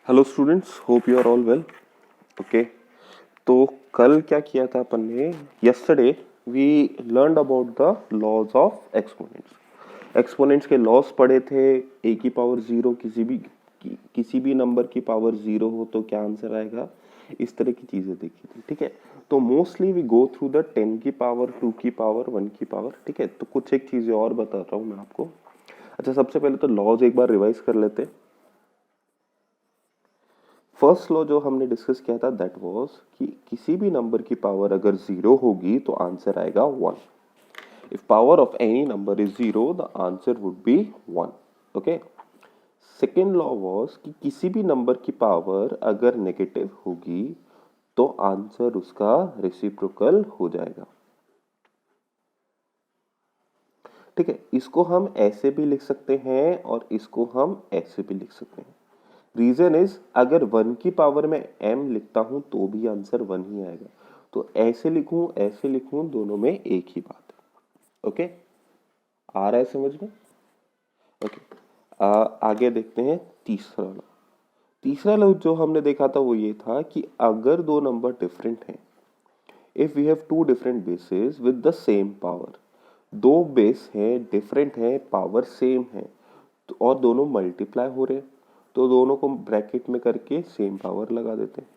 Hello students, hope you are all well. Okay, तो कल क्या किया था अपन ने? Yesterday we learned about the laws of exponents. Exponents के लॉज पढ़े थे। ए की पावर जीरो, किसी भी नंबर की पावर जीरो हो तो क्या आंसर आएगा, इस तरह की चीजें देखी थी। ठीक है, तो mostly we go through the 10 की पावर, 2 की पावर, 1 की पावर। ठीक है, तो कुछ एक चीजें और बता रहा हूँ मैं आपको। अच्छा, सबसे पहले तो लॉज एक बार रिवाइज कर लेते हैं। फर्स्ट लॉ जो हमने डिस्कस किया था दैट वाज कि किसी भी नंबर की पावर अगर जीरो होगी तो आंसर आएगा one. If power of any number is zero the answer would be one. Okay, second law was कि किसी भी नंबर की पावर अगर नेगेटिव होगी तो आंसर उसका रेसिप्रोकल हो जाएगा। ठीक है, इसको हम ऐसे भी लिख सकते हैं और इसको हम ऐसे भी लिख सकते हैं। रीजन इज, अगर वन की पावर में m लिखता हूं तो भी आंसर वन ही आएगा। तो ऐसे लिखूं दोनों में एक ही बात है। ओके, आ रहा है समझ में? ओके, आगे देखते हैं तीसरा लॉ। तीसरा लॉ जो हमने देखा था वो ये था कि अगर दो नंबर डिफरेंट हैं, if we have two different bases with the same power, दो बेस हैं, डिफरेंट हैं, पावर सेम है, तो और दोनों मल्टीप्लाई हो रहे हैं, तो दोनों को ब्रैकेट में करके सेम पावर लगा देते हैं।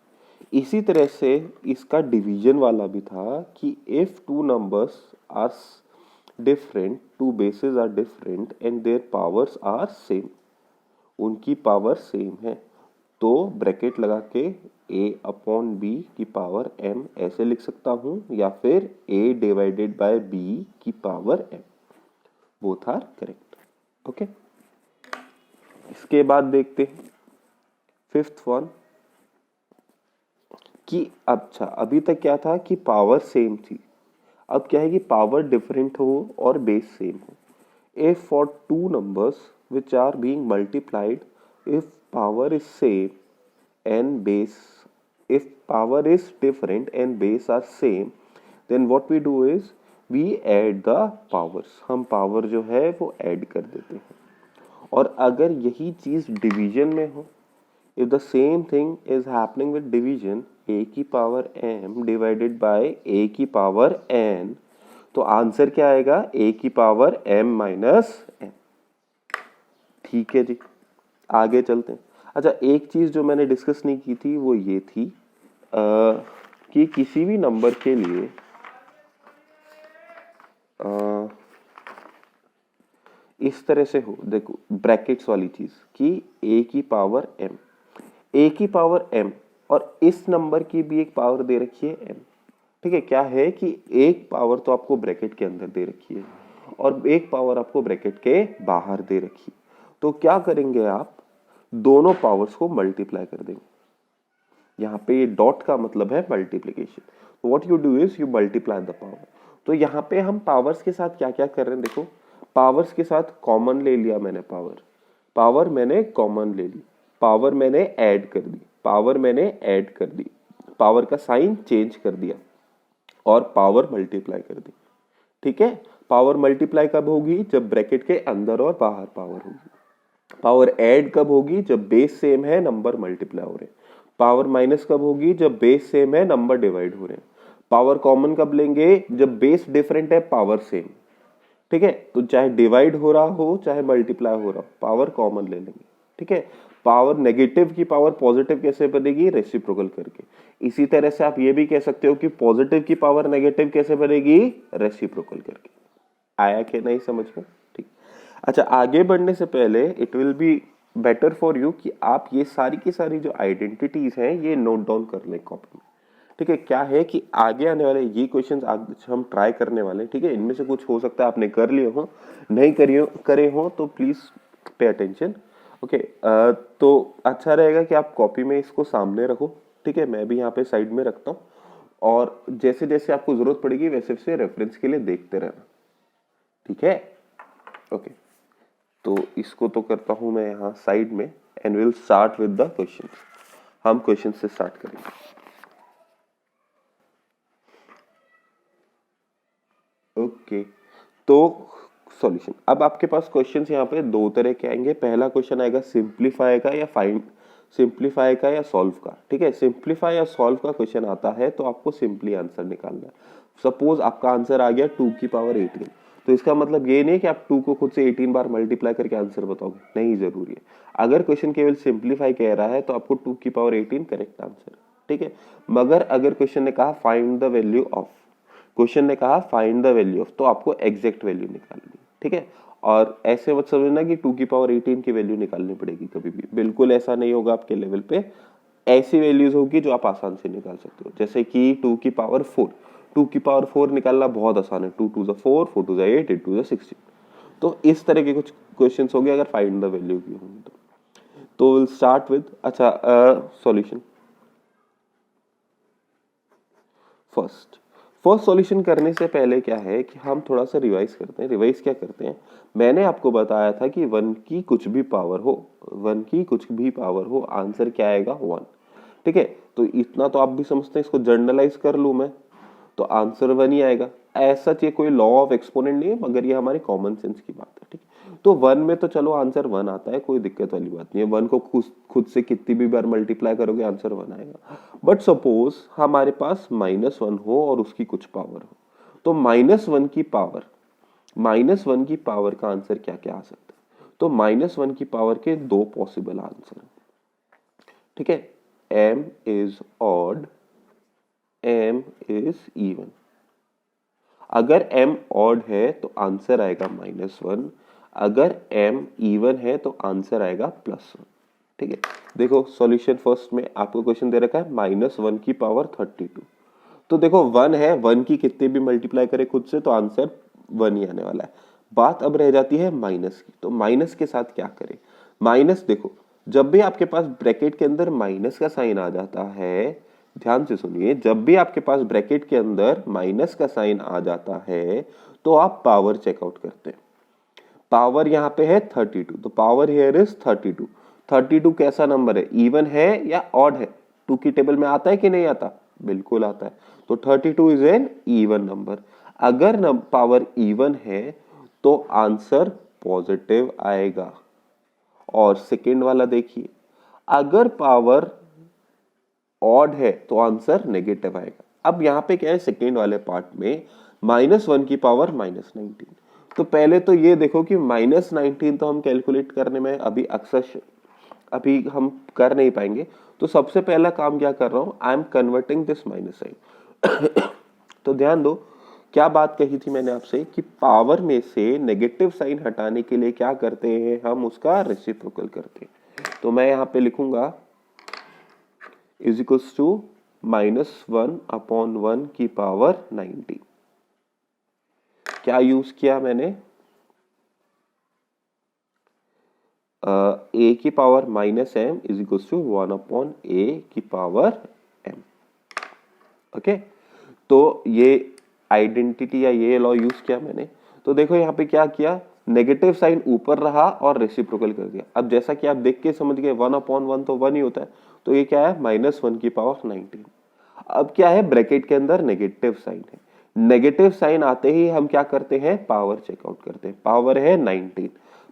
इसी तरह से इसका डिवीजन वाला भी था कि if two numbers are different, two bases are different and their powers are same, उनकी पावर सेम है, तो ब्रैकेट लगा के a अपॉन बी की पावर m ऐसे लिख सकता हूं, या फिर a डिवाइडेड बाय b की power m। Both are correct. Okay, इसके बाद देखते हैं फिफ्थ वन कि अच्छा अभी तक क्या था कि पावर सेम थी, अब क्या है कि पावर डिफरेंट हो और बेस सेम हो। If for two numbers which are being multiplied, if power is same and base, if power is different and base are same, then what we do is we add the powers, हम power जो है वो add कर देते हैं। और अगर यही चीज डिवीजन में हो, if the same thing is happening with division, a की power m divided by a की पावर n, तो आंसर क्या आएगा? a की पावर m माइनस n। ठीक है जी, आगे चलते हैं। अच्छा, एक चीज जो मैंने डिस्कस नहीं की थी वो ये थी कि किसी भी नंबर के लिए इस तरह से हो, देखो ब्रैकेट्स वाली चीज कि a की पावर m, a की पावर m और इस नंबर की भी एक पावर दे रखी है m। ठीक है, क्या है कि एक पावर तो आपको ब्रैकेट के अंदर दे रखी है और एक पावर आपको ब्रैकेट के बाहर दे रखी है। तो क्या करेंगे आप, दोनों पावर्स को मल्टीप्लाई कर देंगे। यहाँ पे ये डॉट का मतलब है मल्टीप्लीकेशन। तो what you do is you multiply the power. तो यहाँ पे हम पावर्स के साथ क्या क्या कर रहे हैं, देखो पावर्स के साथ कॉमन ले लिया मैंने, पावर मैंने कॉमन ले ली, पावर मैंने ऐड कर दी, पावर मैंने ऐड कर दी, पावर का साइन चेंज कर दिया और पावर मल्टीप्लाई कर दी। ठीक है, पावर मल्टीप्लाई कब होगी? जब ब्रैकेट के अंदर और बाहर पावर होगी। पावर ऐड कब होगी? जब बेस सेम है, नंबर मल्टीप्लाई हो रहे हैं। पावर माइनस कब होगी? जब बेस सेम है, नंबर डिवाइड हो रहे हैं। पावर कॉमन कब लेंगे? जब बेस डिफरेंट है, पावर सेम। ठीक है, तो चाहे डिवाइड हो रहा हो चाहे मल्टीप्लाई हो रहा हो, पावर कॉमन ले लेंगे। ठीक है, पावर नेगेटिव की पावर पॉजिटिव कैसे बनेगी? रेसिप्रोकल करके। इसी तरह से आप ये भी कह सकते हो कि पॉजिटिव की पावर नेगेटिव कैसे बनेगी? रेसिप्रोकल करके। आया कि नहीं समझ में? ठीक। अच्छा, आगे बढ़ने से पहले it will be better for you कि आप ये सारी की सारी जो आइडेंटिटीज हैं ये नोट डाउन कर लें कॉपी में। ठीक है, क्या है कि आगे आने वाले ये क्वेश्चंस आज हम ट्राई करने वाले हैं। ठीक है, इनमें से कुछ हो सकता है आपने कर लिए हो, नहीं करे हो तो प्लीज पे अटेंशन। ओके, तो अच्छा रहेगा कि आप कॉपी में इसको सामने रखो। ठीक है, मैं भी यहाँ पे साइड में रखता हूँ और जैसे जैसे आपको जरूरत पड़ेगी वैसे वैसे रेफरेंस के लिए देखते रहना। ठीक है, ओके, तो इसको तो करता हूं मैं यहाँ साइड में and will start with the question. हम क्वेश्चन से स्टार्ट करेंगे। ओके, तो सॉल्यूशन। अब आपके पास क्वेश्चंस यहाँ पे दो तरह के आएंगे। पहला क्वेश्चन आएगा सिंप्लीफाई का या फाइंड सिंप्लीफाई का या सॉल्व का, ठीक है। सिंप्लीफाई या सॉल्व का क्वेश्चन आता है तो आपको सिंपली आंसर निकालना है। सपोज आपका आंसर आ गया 2 की पावर 18, तो इसका मतलब ये नहीं कि आप 2 को खुद से 18 बार मल्टीप्लाई करके आंसर बताओगे, नहीं जरूरी है। अगर क्वेश्चन केवल सिंप्लीफाई कह रहा है तो आपको 2 की पावर 18 करेक्ट आंसर, ठीक है। मगर अगर क्वेश्चन ने कहा find the value of, question ने कहा फाइंड द वैल्यू ऑफ, तो आपको एग्जैक्ट वैल्यू निकालनी है, ठीक है। और ऐसे मत समझना कि 2 की पावर 18 की वैल्यू निकालनी पड़ेगी कभी भी, बिल्कुल ऐसा नहीं होगा आपके लेवल पे। ऐसी वैल्यूज होगी जो आप आसान से निकाल सकते हो, जैसे कि 2 की पावर 4, 2 की पावर 4 निकालना बहुत आसान है, 2 2 ज 4, 4 2 ज 8, 8 2 ज 16। तो इस तरह के कुछ क्वेश्चंस हो गए अगर फाइंड द वैल्यू की होंगी तो विल स्टार्ट विद अच्छा सॉल्यूशन। फर्स्ट सॉल्यूशन करने से पहले क्या है कि हम थोड़ा सा रिवाइज करते हैं। रिवाइज क्या करते हैं, मैंने आपको बताया था कि 1 की कुछ भी पावर हो, 1 की कुछ भी पावर हो, आंसर क्या आएगा 1, ठीक है। तो इतना तो आप भी समझते हैं, इसको जर्नलाइज कर लूं मैं तो आंसर 1 ही आएगा। ऐसा ये कोई लॉ ऑफ एक्सपोनेंट नहीं है, मगर ये हमारी कॉमन सेंस की बात है, ठीक है। तो 1 में तो चलो आंसर 1 आता है, कोई दिक्कत वाली बात नहीं है। 1 को खुद से कितनी भी बार मल्टीप्लाई करोगे आंसर 1 आएगा। बट सपोज हमारे पास -1 हो और उसकी कुछ पावर हो, तो -1 की पावर, -1 की पावर का आंसर क्या क्या आ सकता है। तो -1 की पावर के 2 पॉसिबल आंसर, ठीक है। m is odd, m is even. अगर m ऑड है तो आंसर आएगा -1, अगर m इवन है तो आंसर आएगा +1, ठीक है। देखो सॉल्यूशन फर्स्ट में आपको क्वेश्चन दे रखा है -1 की पावर 32। तो देखो 1 है, 1 की कितने भी मल्टीप्लाई करे खुद से तो आंसर 1 ही आने वाला है। बात अब रह जाती है माइनस की, तो माइनस के साथ क्या करें। माइनस देखो, जब भी आपके पास ब्रैकेट के अंदर माइनस का साइन आ जाता है, ध्यान से सुनिए, जब भी आपके पास ब्रैकेट के अंदर माइनस का साइन आ जाता है तो आप पावर चेकआउट करते हैं। पावर यहाँ पे है 32, तो पावर हियर इज 32। 32 कैसा नंबर है, इवन है या ऑड है। 2 की टेबल में आता है कि नहीं आता, बिल्कुल आता है। तो 32 इज एन इवन नंबर। अगर पावर इवन है तो आंसर पॉजिटिव आएगा। और सेकेंड वाला देखिए, अगर पावर ऑड है तो आंसर नेगेटिव आएगा। अब यहाँ पे क्या है, सेकेंड वाले पार्ट में -1 की पावर -19। तो पहले तो ये देखो कि -19 तो हम कैलकुलेट करने में अभी हम कर नहीं पाएंगे। तो सबसे पहला काम क्या कर रहा हूं, I am converting this minus sign. तो ध्यान दो, क्या बात कही थी मैंने आपसे कि पावर में से नेगेटिव साइन हटाने के लिए क्या करते हैं, हम उसका रेसिप्रोकल करते हैं। तो मैं यहाँ पे लिखूंगा इज इक्वल्स टू -1/1 की पावर 90। क्या यूज किया मैंने, a की power -m is equals to 1/a की पावर m। ओके, तो ये आइडेंटिटी या ये लॉ यूज किया मैंने। तो देखो यहाँ पे क्या किया, नेगेटिव साइन ऊपर रहा और रेसिप्रोकल कर दिया। अब जैसा कि आप देख के समझ गए 1/1 तो 1 ही होता है, तो ये क्या है -1 की पावर 19। अब क्या है, ब्रैकेट के अंदर नेगेटिव साइन है। नेगेटिव साइन आते ही हम क्या करते हैं, पावर चेकआउट करते हैं। पावर है 19,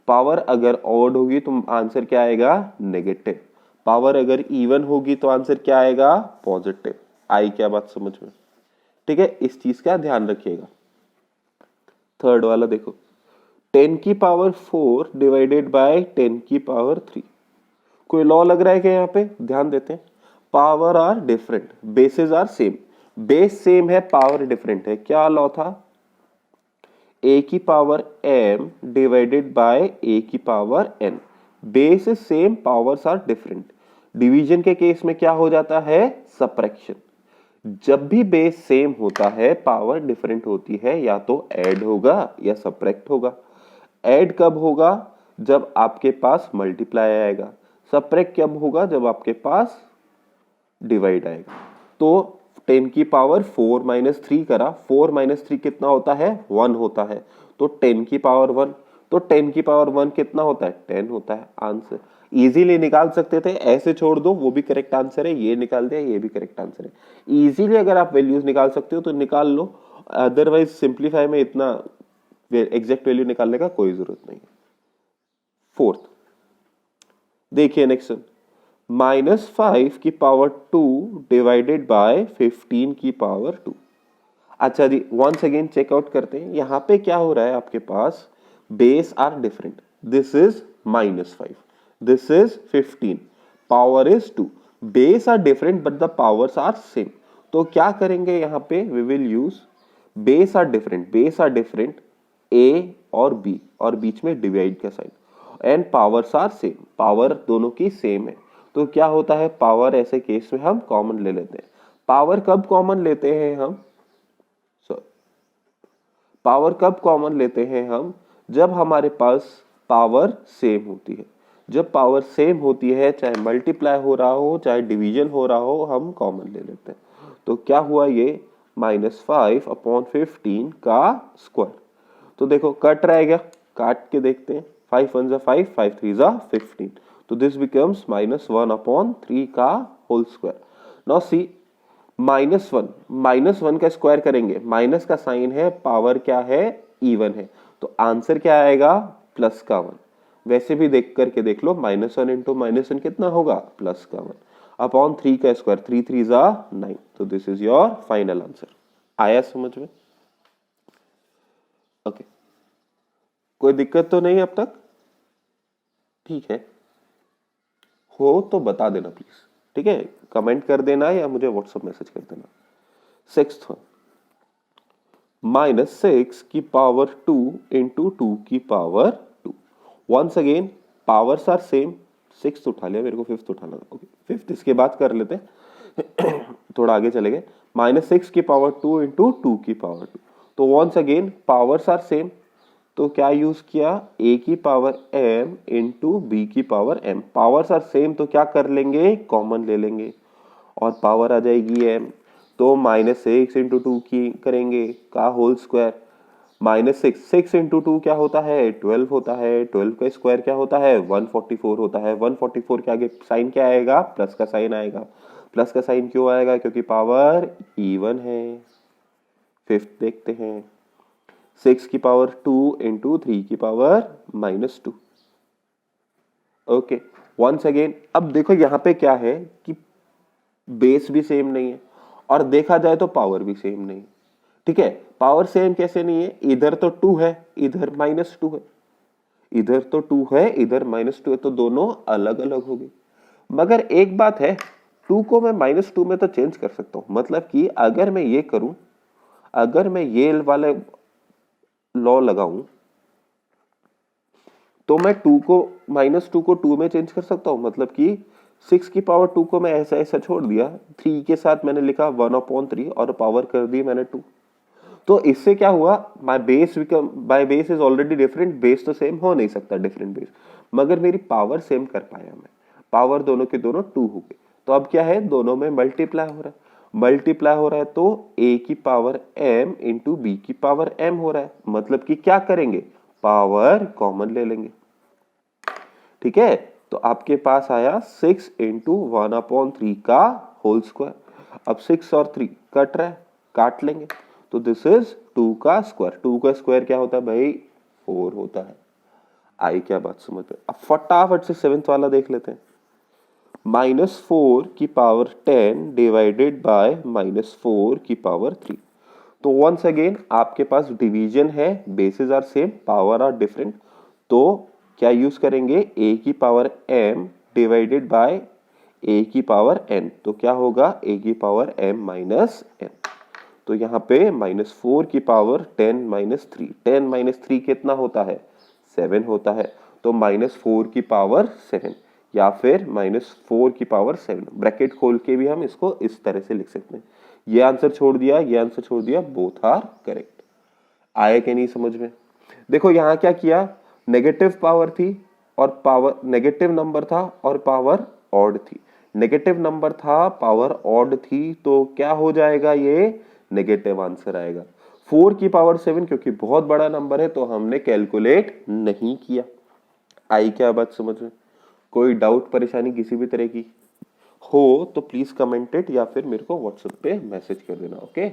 पावर अगर ऑड होगी तो आंसर क्या आएगा, नेगेटिव। पावर अगर इवन होगी तो आंसर क्या आएगा, पॉजिटिव। आई क्या बात समझ में, ठीक है। इस चीज का ध्यान रखिएगा। थर्ड वाला देखो, 10 की पावर 4 डिवाइडेड बाय 10 की पावर 3। कोई लॉ लग रहा है क्या, यहाँ पे ध्यान देते हैं। Power are different, bases are same. Base same है, पावर डिफरेंट है। क्या लॉ था, a की power m divided by a की power n। Base is same, powers are different. Division के केस में क्या हो जाता है, सब्ट्रैक्शन। जब भी बेस सेम होता है, पावर डिफरेंट होती है, या तो ऐड होगा या सब्ट्रैक्ट होगा। ऐड कब होगा, जब आपके पास मल्टीप्लाई आएगा। सब्ट्रैक्ट कब होगा, जब आपके पास डिवाइड आएगा। तो 10 की पावर 4 - 3 करा, 4 - 3 कितना होता है, 1 होता है। तो 10 की पावर 1, तो 10 की पावर 1 कितना होता है, 10 होता है। आंसर इजीली निकाल सकते थे, ऐसे छोड़ दो वो भी करेक्ट आंसर है, ये निकाल दिया ये भी करेक्ट आंसर है। इजीली अगर आप वैल्यूज निकाल सकते हो तो निकाल लो, अदरवाइज सिंप्लीफाई में इतना एग्जैक्ट वैल्यू निकालने का कोई जरूरत नहीं। फोर्थ देखिए नेक्स्ट, -5 की पावर 2 डिवाइडेड बाय 15 की पावर 2। अच्छा जी, वंस अगेन चेकआउट करते हैं। यहाँ पे क्या हो रहा है, आपके पास base are different. This is -5, this is 15, power is 2। Base are different but the powers are same. तो क्या करेंगे यहाँ पे, we will use base are different, base are different A और बी, और बीच में डिवाइड का sign, and powers are same, power दोनों की सेम है। तो क्या होता है, पावर ऐसे केस में हम कॉमन ले लेते हैं। पावर कब कॉमन लेते हैं हम, पावर कब कॉमन लेते हैं हम, जब हमारे पास पावर सेम होती है। जब पावर सेम होती है, चाहे मल्टीप्लाई हो रहा हो चाहे डिवीजन हो रहा हो, हम कॉमन ले लेते हैं। तो क्या हुआ ये, -5/15 का स्क्वायर। तो देखो कट रहेगा, काट के देखते हैं। 5 1 जा 5, 5 3 जा 15। तो दिस बिकम्स -1/3 का होल स्क्वायर। नाउ सी, -1 का स्क्वायर करेंगे, माइनस का साइन है, पावर क्या है, इवन है, तो आंसर क्या आएगा, प्लस का 1। वैसे भी देख करके देख लो, -1 इंटू -1 कितना होगा, प्लस का 1 अपॉन 3 का स्क्वायर, 3 3 जा 9। तो this is your final answer. आया समझ में? ओके, कोई दिक्कत तो नहीं अब तक? ठीक है, हो तो बता देना प्लीज। ठीक है, कमेंट कर देना या मुझे व्हाट्सएप मैसेज कर देना। सिक्स्थ वन, -6 की पावर 2 इंटू 2 की power 2। Once again powers are same. Six उठा लिया, मेरे को फिफ्थ उठाना था। ओके, फिफ्थ इसके बाद कर लेते हैं। थोड़ा आगे चले गए। -6 की पावर 2 इंटू 2 की पावर 2। तो once again powers are same, तो क्या यूज किया, a की पावर m इंटू बी की power m। Powers are same तो क्या कर लेंगे, कॉमन ले लेंगे, और पावर आ जाएगी m। तो -6 इंटू 2 की करेंगे का होल स्क्वायर। -6 इंटू 2 क्या होता है, 12 होता है। 12 का स्क्वायर क्या होता है, 144 होता है। 144 के आगे साइन क्या आएगा, प्लस का साइन आएगा। प्लस का साइन क्यों आएगा, क्योंकि पावर इवन है। फिफ्थ देखते हैं, 6 की पावर 2 इंटू 3 की पावर -2। ओके, वंस अगेन अब देखो यहाँ पे क्या है कि बेस भी सेम नहीं है, और देखा जाए तो पावर भी सेम नहीं। ठीक है, पावर सेम कैसे नहीं है, इधर तो 2 है, इधर -2 है। इधर तो 2 है, इधर -2 है, तो दोनों अलग अलग हो गए। मगर एक बात है, 2 को मैं -2 में तो चेंज कर सकता हूं। मतलब कि अगर मैं ये करूं, अगर मैं ये वाले लॉ लगाऊं, तो मैं 2 को -2 को 2 में चेंज कर सकता हूं। मतलब कि 6 की पावर 2 को मैं ऐसा ऐसा छोड़ दिया, 3 के साथ मैंने लिखा 1/3 और पावर कर दी मैंने 2। तो इससे क्या हुआ, my base is already different. Base तो सेम हो नहीं सकता, डिफरेंट बेस, मगर मेरी पावर सेम कर पाया मैं। पावर दोनों के दोनों 2 हो गए। तो अब क्या है, दोनों में मल्टीप्लाई हो रहा है। मल्टीप्लाई हो रहा है तो a की पावर m इंटू बी की पावर m हो रहा है। मतलब कि क्या करेंगे, पावर कॉमन ले लेंगे। ठीक है, तो आपके पास आया 6 इंटू 1/3 का होल स्क्वायर। अब 6 और 3 कट रहा है, काट लेंगे, तो दिस इज 2 का स्क्वायर। 2 का स्क्वायर क्या होता है भाई, 4 होता है। आई क्या बात समझ में? अब फटाफट से सेवेंथ वाला देख लेते हैं। -4 की पावर 10 डिवाइडेड बाय -4 की पावर 3। तो वंस अगेन आपके पास डिवीजन है, basis are same, power are different. तो क्या यूज करेंगे, a की power m divided by a की पावर n। तो क्या होगा, a की पावर m माइनस n। तो यहाँ पे -4 की पावर 10 - 3, 10 - 3 कितना होता है, 7 होता है। तो -4 की पावर 7 या फिर -4 की पावर 7। ब्रैकेट खोल के भी हम इसको इस तरह से लिख सकते हैं। ये आंसर छोड़ दिया, ये आंसर छोड़ दिया, बोथ आर करेक्ट। आया कि नहीं समझ में? देखो यहाँ क्या किया, नेगेटिव पावर थी और पावर नेगेटिव नंबर था और पावर ऑड थी। नेगेटिव नंबर था, पावर ऑड थी, तो क्या हो जाएगा, ये नेगेटिव आंसर आएगा। 4 की पावर 7 क्योंकि बहुत बड़ा नंबर है तो हमने कैलकुलेट नहीं किया। आई क्या बात समझ में? कोई डाउट परेशानी किसी भी तरह की हो तो प्लीज कमेंटेड या फिर मेरे को व्हाट्सएप पे मैसेज कर देना। ओके,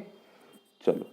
चलो।